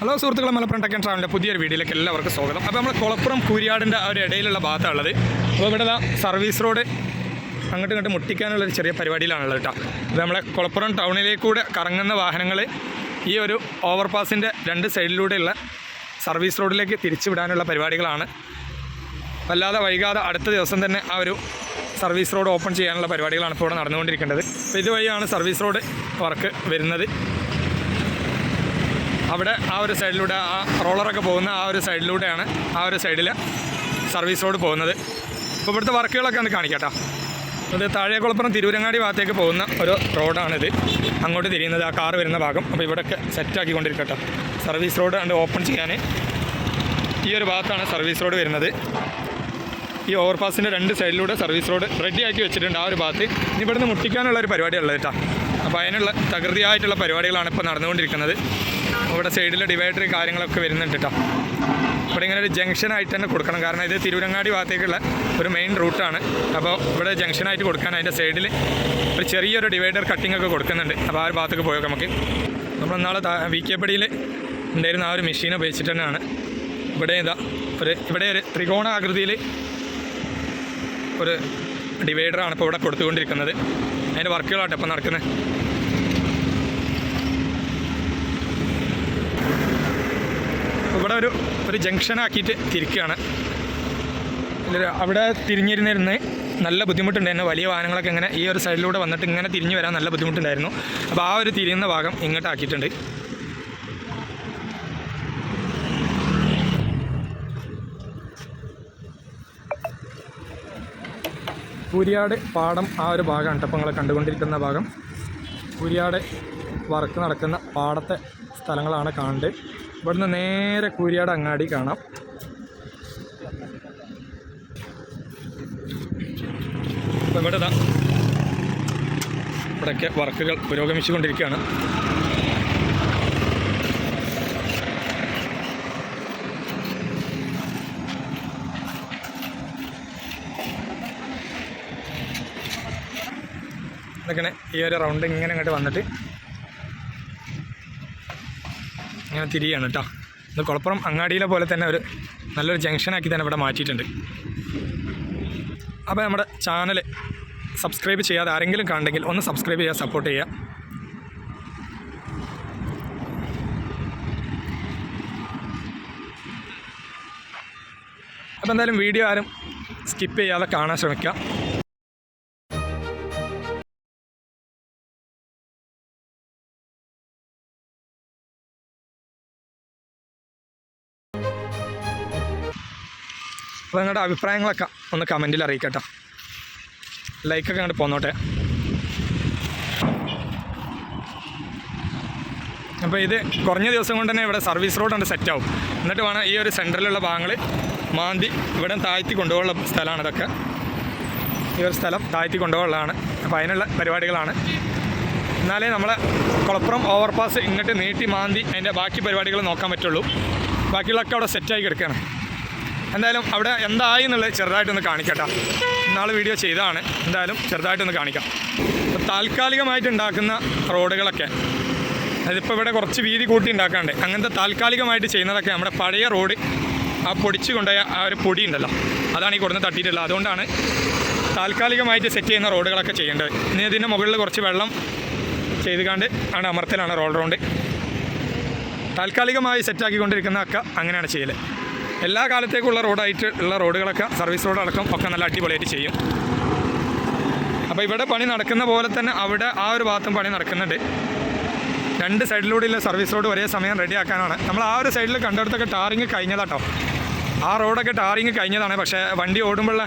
Hello സുഹൃത്തുക്കളെ, Malappuram tech and ട്രാവലിൻ്റെ പുതിയൊരു വീഡിയോയിലേക്ക് എല്ലാവർക്കും സ്വാഗതം. അപ്പോൾ നമ്മൾ കുളപ്പുറം കൂരിയാടിൻ്റെ ആ ഒരു ഇടയിലുള്ള ഭാഗത്താണുള്ളത്. അപ്പോൾ ഇവിടെ സർവീസ് റോഡ് അങ്ങോട്ടും ഇങ്ങോട്ട് മുട്ടിക്കാനുള്ളൊരു ചെറിയ പരിപാടിയിലാണുള്ളത് കേട്ടോ. അപ്പോൾ നമ്മളെ കുളപ്പുറം ടൗണിലേക്കൂടെ കറങ്ങുന്ന വാഹനങ്ങൾ ഈ ഒരു ഓവർപാസിൻ്റെ രണ്ട് സൈഡിലൂടെയുള്ള സർവീസ് റോഡിലേക്ക് തിരിച്ചു വിടാനുള്ള പരിപാടികളാണ്. വല്ലാതെ വൈകാതെ അടുത്ത ദിവസം തന്നെ ആ ഒരു സർവീസ് റോഡ് ഓപ്പൺ ചെയ്യാനുള്ള പരിപാടികളാണ് ഇപ്പോൾ ഇവിടെ നടന്നുകൊണ്ടിരിക്കേണ്ടത്. അപ്പോൾ ഇതുവഴിയാണ് സർവീസ് റോഡ് വർക്ക് വരുന്നത്. അവിടെ ആ ഒരു സൈഡിലൂടെ ആ റോളറൊക്കെ പോകുന്ന ആ ഒരു സൈഡിലൂടെയാണ് ആ ഒരു സൈഡിൽ സർവീസ് റോഡ് പോകുന്നത്. ഇപ്പോൾ ഇവിടുത്തെ വർക്കുകളൊക്കെ ഒന്ന് കാണിക്കാം കേട്ടോ. അത് താഴേക്കുളപ്പുറം തിരൂരങ്ങാടി ഭാഗത്തേക്ക് പോകുന്ന ഒരു റോഡാണിത്. അങ്ങോട്ട് തിരിയുന്നത് ആ കാറ് വരുന്ന ഭാഗം. അപ്പോൾ ഇവിടെയൊക്കെ സെറ്റാക്കിക്കൊണ്ടിരിക്കട്ടോ. സർവീസ് റോഡ് കണ്ട് ഓപ്പൺ ചെയ്യാൻ ഈ ഒരു ഭാഗത്താണ് സർവീസ് റോഡ് വരുന്നത്. ഈ ഓവർപാസിൻ്റെ രണ്ട് സൈഡിലൂടെ സർവീസ് റോഡ് റെഡിയാക്കി വെച്ചിട്ടുണ്ട് ആ ഒരു ഭാഗത്ത്. ഇനി ഇവിടുന്ന് മുട്ടിക്കാനുള്ളൊരു പരിപാടിയുള്ളത് കേട്ടോ. അപ്പോൾ അതിനുള്ള തകൃതിയായിട്ടുള്ള പരിപാടികളാണ് ഇപ്പോൾ നടന്നുകൊണ്ടിരിക്കുന്നത്. ഇവിടെ സൈഡിൽ ഡിവൈഡർ കാര്യങ്ങളൊക്കെ വരുന്നുണ്ട് കേട്ടോ. ഇവിടെ ഇങ്ങനെ ഒരു ജംഗ്ഷനായിട്ട് തന്നെ കൊടുക്കണം, കാരണം ഇത് തിരൂരങ്ങാടി ഭാഗത്തേക്കുള്ള ഒരു മെയിൻ റൂട്ടാണ്. അപ്പോൾ ഇവിടെ ജംഗ്ഷനായിട്ട് കൊടുക്കാൻ അതിൻ്റെ സൈഡിൽ ഒരു ചെറിയൊരു ഡിവൈഡർ കട്ടിംഗ് ഒക്കെ കൊടുക്കുന്നുണ്ട്. അപ്പോൾ ആ ഒരു ഭാഗത്തേക്ക് പോയൊക്കെ നമുക്ക് നമ്മൾ നാളെ VK ഉണ്ടായിരുന്ന ആ ഒരു മെഷീൻ ഉപയോഗിച്ചിട്ട് തന്നെയാണ് ഇവിടെ ഇവിടെ ഒരു ത്രികോണ ആകൃതിയിൽ ഒരു ഡിവൈഡറാണ് ഇപ്പോൾ ഇവിടെ കൊടുത്തുകൊണ്ടിരിക്കുന്നത്. അതിൻ്റെ വർക്കുകളാട്ടോ ഇപ്പോൾ നടക്കുന്നത്. ഇവിടെ ഒരു ജംഗ്ഷനാക്കിയിട്ട് തിരിക്കുകയാണ്. അവിടെ തിരിഞ്ഞിരുന്നിരുന്ന് നല്ല ബുദ്ധിമുട്ടുണ്ടായിരുന്നു. വലിയ വാഹനങ്ങളൊക്കെ ഇങ്ങനെ ഈ ഒരു സൈഡിലൂടെ വന്നിട്ട് ഇങ്ങനെ തിരിഞ്ഞു വരാൻ നല്ല ബുദ്ധിമുട്ടുണ്ടായിരുന്നു. അപ്പോൾ ആ ഒരു തിരിയുന്ന ഭാഗം ഇങ്ങോട്ടാക്കിയിട്ടുണ്ട്. കൂരിയാട് പാടം ആ ഒരു ഭാഗമാണ് കേട്ടോ. അപ്പോൾ നിങ്ങൾ കണ്ടുകൊണ്ടിരിക്കുന്ന ഭാഗം കൂരിയാട് വർക്ക് നടക്കുന്ന പാടത്തെ സ്ഥലങ്ങളാണ് കാണുന്നത്. ഇവിടുന്ന് നേരെ കൂരിയാട് അങ്ങാടി കാണാം. അപ്പോൾ ഇവിടെയൊക്കെ വർക്കുകൾ പുരോഗമിച്ചുകൊണ്ടിരിക്കുകയാണ്. ഇതൊക്കെ ഈ ഒരു റൗണ്ട് ഇങ്ങനെ അങ്ങോട്ട് വന്നിട്ട് ഇങ്ങനെ തിരിയാണ് കേട്ടോ. ഇത് കുളപ്പുറം അങ്ങാടിയിലെ പോലെ തന്നെ ഒരു നല്ലൊരു ജംഗ്ഷനാക്കി തന്നെ ഇവിടെ മാറ്റിയിട്ടുണ്ട്. അപ്പോൾ നമ്മുടെ ചാനൽ സബ്സ്ക്രൈബ് ചെയ്യാതെ ആരെങ്കിലും കാണുന്നെങ്കിൽ ഒന്ന് സബ്സ്ക്രൈബ് ചെയ്യുക, സപ്പോർട്ട് ചെയ്യുക. അപ്പോൾ എന്തായാലും വീഡിയോ ആരും സ്കിപ്പ് ചെയ്യാതെ കാണാൻ ശ്രമിക്കുക. അപ്പോൾ നിങ്ങളുടെ അഭിപ്രായങ്ങളൊക്കെ ഒന്ന് കമൻറ്റിൽ അറിയിക്കട്ടോ. ലൈക്കൊക്കെ അങ്ങോട്ട് പോന്നോട്ടെ. അപ്പോൾ ഇത് കുറഞ്ഞ ദിവസം കൊണ്ട് തന്നെ ഇവിടെ സർവീസ് റോഡ് കൊണ്ട് സെറ്റാവും. എന്നിട്ട് വേണം ഈ ഒരു സെൻറ്ററിലുള്ള ഭാഗങ്ങൾ മാന്തി ഇവിടെ താഴ്ത്തി കൊണ്ടുപോകാനുള്ള സ്ഥലമാണ് ഇതൊക്കെ. ഈ ഒരു സ്ഥലം താഴ്ത്തി കൊണ്ടുപോകാനുള്ളതാണ്. അപ്പോൾ അതിനുള്ള പരിപാടികളാണ്. എന്നാലേ നമ്മളെ കുളപ്പുറം ഓവർപാസ് ഇങ്ങോട്ട് നീട്ടി മാന്തി അതിൻ്റെ ബാക്കി പരിപാടികൾ നോക്കാൻ പറ്റുള്ളൂ. ബാക്കിയുള്ളതൊക്കെ അവിടെ സെറ്റായി കിടക്കുകയാണ്. എന്തായാലും അവിടെ എന്തായി എന്നുള്ളത് ചെറുതായിട്ടൊന്ന് കാണിക്കട്ടോ. ഇന്നാൾ വീഡിയോ ചെയ്തതാണ്, എന്തായാലും ചെറുതായിട്ടൊന്ന് കാണിക്കാം. താൽക്കാലികമായിട്ട് ഉണ്ടാക്കുന്ന റോഡുകളൊക്കെ, അതിപ്പോൾ ഇവിടെ കുറച്ച് വീതി കൂട്ടി ഉണ്ടാക്കാണ്ട് അങ്ങനത്തെ താൽക്കാലികമായിട്ട് ചെയ്യുന്നതൊക്കെ നമ്മുടെ പഴയ റോഡ് ആ പൊടിച്ച് കൊണ്ടുപോയ ആ ഒരു പൊടി ഉണ്ടല്ലോ, അതാണ് ഈ കൊടുന്ന് തട്ടിയിട്ടുള്ളത്. അതുകൊണ്ടാണ് താൽക്കാലികമായിട്ട് സെറ്റ് ചെയ്യുന്ന റോഡുകളൊക്കെ ചെയ്യേണ്ടത്. ഇനി ഇതിൻ്റെ മുകളിൽ കുറച്ച് വെള്ളം ചെയ്ത് കണ്ട് ആണ് അമർത്തലാണ് റോഡ് റൗണ്ട്. താൽക്കാലികമായി സെറ്റാക്കിക്കൊണ്ടിരിക്കുന്നതൊക്കെ അങ്ങനെയാണ് ചെയ്യൽ. എല്ലാ കാലത്തേക്കുള്ള റോഡായിട്ട് ഉള്ള റോഡുകളൊക്കെ സർവീസ് റോഡ് അടക്കം ഒക്കെ നല്ല അടിപൊളിയായിട്ട് ചെയ്യും. അപ്പോൾ ഇവിടെ പണി നടക്കുന്ന പോലെ തന്നെ അവിടെ ആ ഒരു ഭാഗത്തും പണി നടക്കുന്നുണ്ട്. രണ്ട് സൈഡിലൂടെയുള്ള സർവീസ് റോഡ് ഒരേ സമയം റെഡിയാക്കാനാണ്. നമ്മൾ ആ ഒരു സൈഡിൽ കണ്ടിടത്തൊക്കെ ടാറിങ് കഴിഞ്ഞതാട്ടോ. ആ റോഡൊക്കെ ടാറിങ് കഴിഞ്ഞതാണ്. പക്ഷേ വണ്ടി ഓടുമ്പോഴുള്ള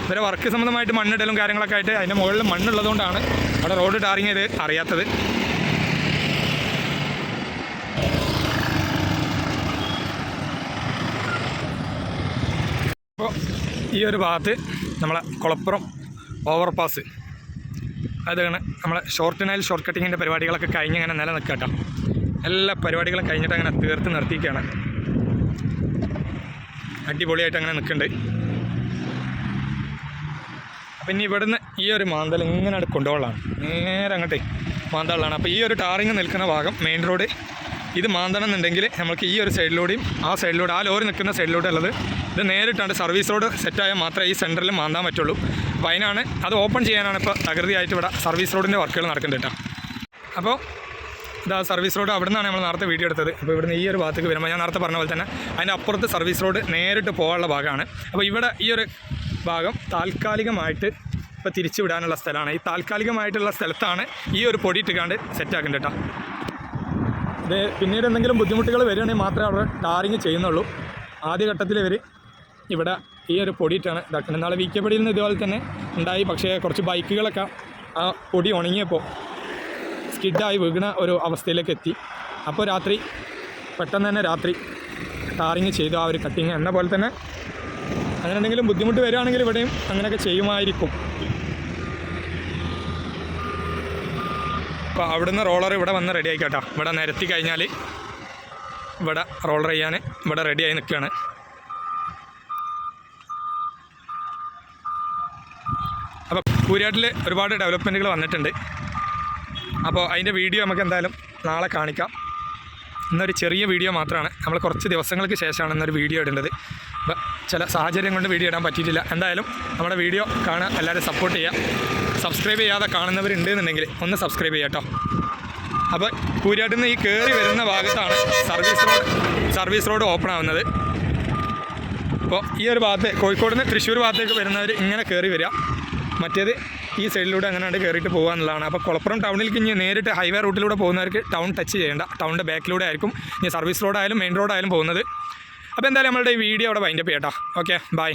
ഇവരെ വർക്ക് സംബന്ധമായിട്ട് മണ്ണിടലും കാര്യങ്ങളൊക്കെ ആയിട്ട് അതിൻ്റെ മുകളിൽ മണ്ണുള്ളതുകൊണ്ടാണ് അവിടെ റോഡ് ടാറിങ് ചെയ്ത് അറിയാത്തത്. അപ്പോൾ ഈ ഒരു ഭാഗത്ത് നമ്മളെ കുളപ്പുറം ഓവർപാസ് അതാണ് നമ്മളെ ഷോർട്ട് കട്ടിങ്ങിൻ്റെ പരിപാടികളൊക്കെ കഴിഞ്ഞ് അങ്ങനെ നിലനിൽക്കുക കേട്ടോ. എല്ലാ പരിപാടികളും കഴിഞ്ഞിട്ട് അങ്ങനെ തീർത്ത് നിർത്തിയിരിക്കുകയാണ്. അടിപൊളിയായിട്ട് അങ്ങനെ നിൽക്കുന്നുണ്ട്. അപ്പം ഇനി ഇവിടുന്ന് ഈ ഒരു മാന്തൽ ഇങ്ങനെ കൊണ്ടുപോകാനാണ്, നേരെ അങ്ങോട്ടേ മാന്തളാണ്. അപ്പോൾ ഈ ഒരു ടാറിങ് നിൽക്കുന്ന ഭാഗം മെയിൻ റോഡ് ഇത് മാന്തണം എന്നുണ്ടെങ്കിൽ നമുക്ക് ഈ ഒരു സൈഡിലൂടെയും ആ സൈഡിലൂടെ ആ ലോറി നിൽക്കുന്ന സൈഡിലൂടെ ഉള്ളത് ഇത് നേരിട്ടാണ് സർവീസ് റോഡ് സെറ്റായാൽ മാത്രമേ ഈ സെൻറ്ററിൽ മാന്താൻ പറ്റുള്ളൂ. അപ്പോൾ അതിനാണ് അത് ഓപ്പൺ ചെയ്യാനാണ് ഇപ്പോൾ തകൃതിയായിട്ട് ഇവിടെ സർവീസ് റോഡിൻ്റെ വർക്കുകൾ നടക്കുന്നുണ്ട് കേട്ടോ. അപ്പോൾ ഇതാ സർവീസ് റോഡ് അവിടെ നിന്നാണ് നമ്മൾ നേരത്തെ വീഡിയോ എടുത്തത്. അപ്പോൾ ഇവിടുന്ന് ഈ ഒരു ഭാഗത്തേക്ക് വരുമ്പോൾ ഞാൻ നേരത്തെ പറഞ്ഞ പോലെ തന്നെ അതിൻ്റെ അപ്പുറത്ത് സർവീസ് റോഡ് നേരിട്ട് പോകാനുള്ള ഭാഗമാണ്. അപ്പോൾ ഇവിടെ ഈ ഒരു ഭാഗം താൽക്കാലികമായിട്ട് ഇപ്പോൾ തിരിച്ചു വിടാനുള്ള സ്ഥലമാണ്. ഈ താൽക്കാലികമായിട്ടുള്ള സ്ഥലത്താണ് ഈ ഒരു പൊടി ഇട്ടുകാണ്ട് സെറ്റാക്കുന്നുണ്ട് കേട്ടോ. ഇത് പിന്നീട് എന്തെങ്കിലും ബുദ്ധിമുട്ടുകൾ വരികയാണെങ്കിൽ മാത്രമേ അവിടെ ടാറിങ് ചെയ്യുന്നുള്ളൂ. ആദ്യഘട്ടത്തിൽ ഇവർ ഇവിടെ ഈ ഒരു പൊടിയിട്ടാണ് ഇതാക്കുന്നത്. നാളെ വി കെ പടിയിൽ നിന്ന് ഇതുപോലെ തന്നെ ഉണ്ടായി. പക്ഷേ കുറച്ച് ബൈക്കുകളൊക്കെ ആ പൊടി ഉണങ്ങിയപ്പോൾ സ്കിഡായി വീഴുന്ന ഒരു അവസ്ഥയിലേക്ക് എത്തി. അപ്പോൾ രാത്രി പെട്ടെന്ന് തന്നെ രാത്രി ടാറിങ് ചെയ്തു ആ ഒരു കട്ടിങ്. എന്ന പോലെ തന്നെ അങ്ങനെ എന്തെങ്കിലും ബുദ്ധിമുട്ട് വരികയാണെങ്കിൽ ഇവിടെയും അങ്ങനെയൊക്കെ ചെയ്യുമായിരിക്കും. അപ്പോൾ അവിടുന്ന് റോളർ ഇവിടെ വന്ന് റെഡി ആയിക്കോട്ടോ. ഇവിടെ നിരത്തി കഴിഞ്ഞാൽ ഇവിടെ റോളർ ചെയ്യാൻ ഇവിടെ റെഡിയായി നിൽക്കുകയാണ്. അപ്പോൾ കൂരിയാട്ടിൽ ഒരുപാട് ഡെവലപ്മെൻറ്റുകൾ വന്നിട്ടുണ്ട്. അപ്പോൾ അതിൻ്റെ വീഡിയോ നമുക്ക് എന്തായാലും നാളെ കാണിക്കാം. ഇന്നൊരു ചെറിയ വീഡിയോ മാത്രമാണ്. നമ്മൾ കുറച്ച് ദിവസങ്ങൾക്ക് ശേഷമാണ് ഇന്നൊരു വീഡിയോ ഇടേണ്ടത്. അപ്പോൾ ചില സാഹചര്യം കൊണ്ട് വീഡിയോ ഇടാൻ പറ്റിയിട്ടില്ല. എന്തായാലും നമ്മുടെ വീഡിയോ കാണാൻ എല്ലാവരും സപ്പോർട്ട് ചെയ്യുക. സബ്സ്ക്രൈബ് ചെയ്യാതെ കാണുന്നവരുണ്ടെന്നുണ്ടെങ്കിൽ ഒന്ന് സബ്സ്ക്രൈബ് ചെയ്യാം കേട്ടോ. അപ്പോൾ കൂരിയാട്ടിൽ നിന്ന് ഈ കയറി വരുന്ന ഭാഗത്താണ് സർവീസ് റോഡ് ഓപ്പൺ ആവുന്നത്. അപ്പോൾ ഈ ഒരു ഭാഗത്ത് കോഴിക്കോട് നിന്ന് തൃശ്ശൂർ ഭാഗത്തേക്ക് വരുന്നവർ ഇങ്ങനെ കയറി വരിക. മറ്റേത് ഈ സൈഡിലൂടെ അങ്ങനെ കയറിയിട്ട് പോകുക എന്നുള്ളതാണ്. അപ്പോൾ കുളപ്പുറം ടൗണിലേക്ക് ഇനി നേരിട്ട് ഹൈവേ റൂട്ടിലൂടെ പോകുന്നവർക്ക് ടൗൺ ടച്ച് ചെയ്യേണ്ട. ടൗണിൻ്റെ ബാക്കിലൂടെ ആയിരിക്കും ഇനി സർവീസ് റോഡായാലും മെയിൻ റോഡായാലും പോകുന്നത്. അപ്പോൾ എന്തായാലും നമ്മളുടെ ഈ വീഡിയോ അവിടെ വൈൻഡപ്പ് ചെയ്യാം കേട്ടോ. Okay, by.